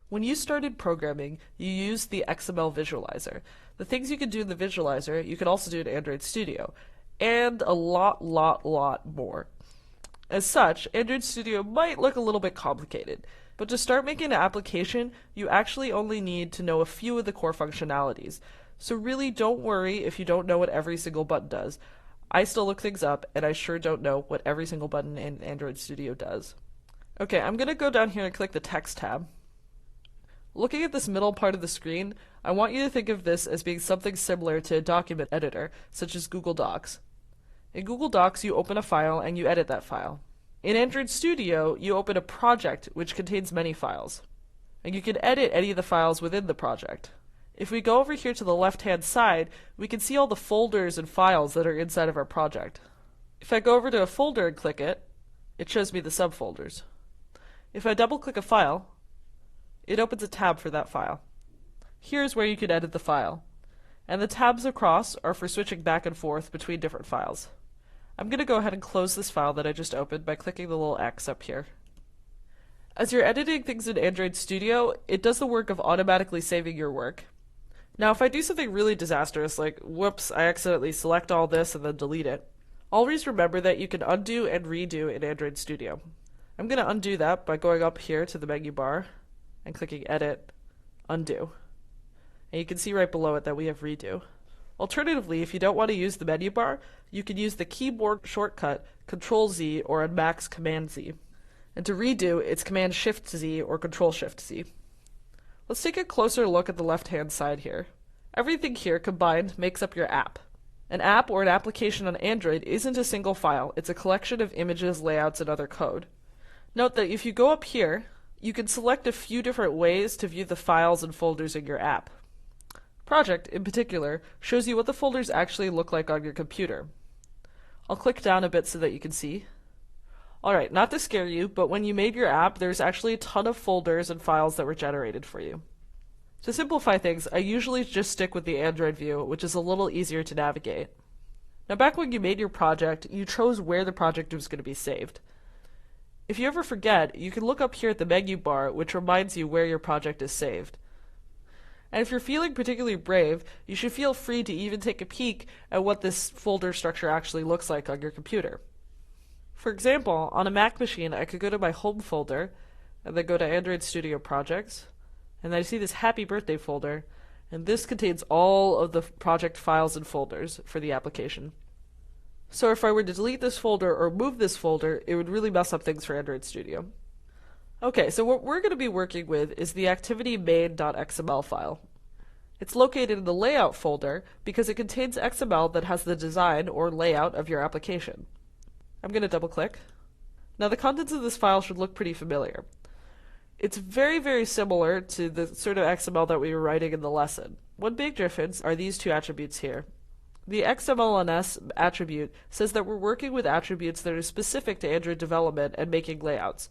When you started programming, you used the XML visualizer. The things you can do in the visualizer, you can also do in Android Studio, and a lot more. As such, Android Studio might look a little bit complicated, but to start making an application, you actually only need to know a few of the core functionalities. So really don't worry if you don't know what every single button does. I still look things up, and I sure don't know what every single button in Android Studio does. Okay, I'm going to go down here and click the Text tab. Looking at this middle part of the screen, I want you to think of this as being something similar to a document editor, such as Google Docs. In Google Docs, you open a file and you edit that file. In Android Studio, you open a project which contains many files, and you can edit any of the files within the project. If we go over here to the left-hand side, we can see all the folders and files that are inside of our project. If I go over to a folder and click it, it shows me the subfolders. If I double-click a file, it opens a tab for that file. Here's where you can edit the file, and the tabs across are for switching back and forth between different files. I'm going to go ahead and close this file that I just opened by clicking the little X up here. As you're editing things in Android Studio, it does the work of automatically saving your work. Now if I do something really disastrous, like whoops, I accidentally select all this and then delete it, always remember that you can undo and redo in Android Studio. I'm going to undo that by going up here to the menu bar and clicking Edit, Undo. And you can see right below it that we have Redo. Alternatively, if you don't want to use the menu bar, you can use the keyboard shortcut Control-Z or on Macs Command-Z. And to redo, it's Command-Shift-Z or Control-Shift-Z. Let's take a closer look at the left-hand side here. Everything here combined makes up your app. An app or an application on Android isn't a single file, it's a collection of images, layouts, and other code. Note that if you go up here, you can select a few different ways to view the files and folders in your app. Project, in particular, shows you what the folders actually look like on your computer. I'll click down a bit so that you can see. Alright, not to scare you, but when you made your app, there's actually a ton of folders and files that were generated for you. To simplify things, I usually just stick with the Android view, which is a little easier to navigate. Now back when you made your project, you chose where the project was going to be saved. If you ever forget, you can look up here at the menu bar, which reminds you where your project is saved. And if you're feeling particularly brave, you should feel free to even take a peek at what this folder structure actually looks like on your computer. For example, on a Mac machine, I could go to my home folder, and then go to Android Studio Projects, and then I see this Happy Birthday folder, and this contains all of the project files and folders for the application. So if I were to delete this folder or move this folder, it would really mess up things for Android Studio. Okay, so what we're going to be working with is the activity main.xml file. It's located in the layout folder because it contains XML that has the design or layout of your application. I'm going to double click. Now the contents of this file should look pretty familiar. It's very similar to the sort of XML that we were writing in the lesson. One big difference are these two attributes here. The XMLNS attribute says that we're working with attributes that are specific to Android development and making layouts.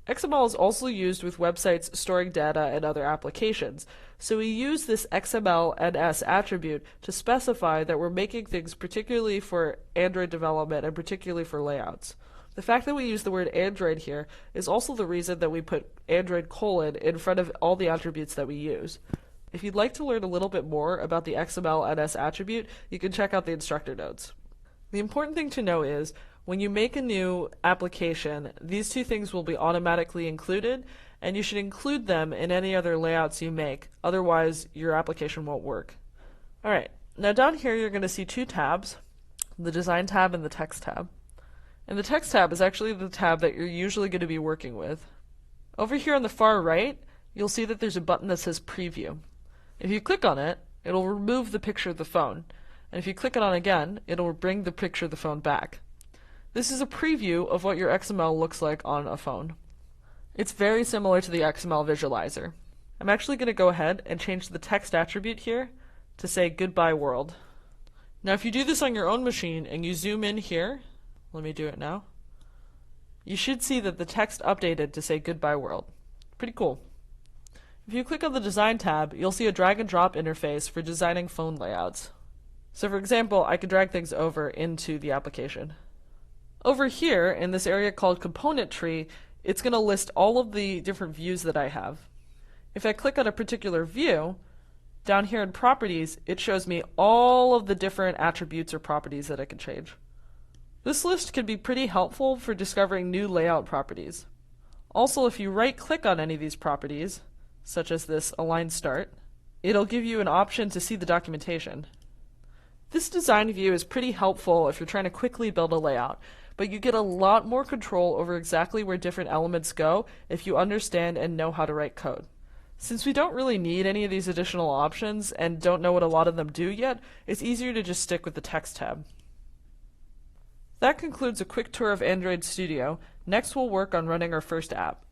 XML is also used with websites storing data and other applications, so we use this XMLNS attribute to specify that we're making things particularly for Android development and particularly for layouts. The fact that we use the word Android here is also the reason that we put Android : in front of all the attributes that we use. If you'd like to learn a little bit more about the XMLNS attribute, you can check out the instructor notes. The important thing to know is, when you make a new application, these two things will be automatically included, and you should include them in any other layouts you make, otherwise your application won't work. Alright, now down here you're going to see two tabs, the Design tab and the Text tab. And the Text tab is actually the tab that you're usually going to be working with. Over here on the far right, you'll see that there's a button that says Preview. If you click on it, it'll remove the picture of the phone, and if you click it on again, it'll bring the picture of the phone back. This is a preview of what your XML looks like on a phone. It's very similar to the XML visualizer. I'm actually going to go ahead and change the text attribute here to say Goodbye World. Now if you do this on your own machine and you zoom in here, let me do it now, you should see that the text updated to say Goodbye World. Pretty cool. If you click on the Design tab, you'll see a drag and drop interface for designing phone layouts. So for example, I could drag things over into the application. Over here, in this area called Component Tree, it's going to list all of the different views that I have. If I click on a particular view, down here in Properties, it shows me all of the different attributes or properties that I can change. This list can be pretty helpful for discovering new layout properties. Also, if you right-click on any of these properties, such as this Align Start, it'll give you an option to see the documentation. This design view is pretty helpful if you're trying to quickly build a layout, but you get a lot more control over exactly where different elements go if you understand and know how to write code. Since we don't really need any of these additional options and don't know what a lot of them do yet, it's easier to just stick with the Text tab. That concludes a quick tour of Android Studio. Next we'll work on running our first app.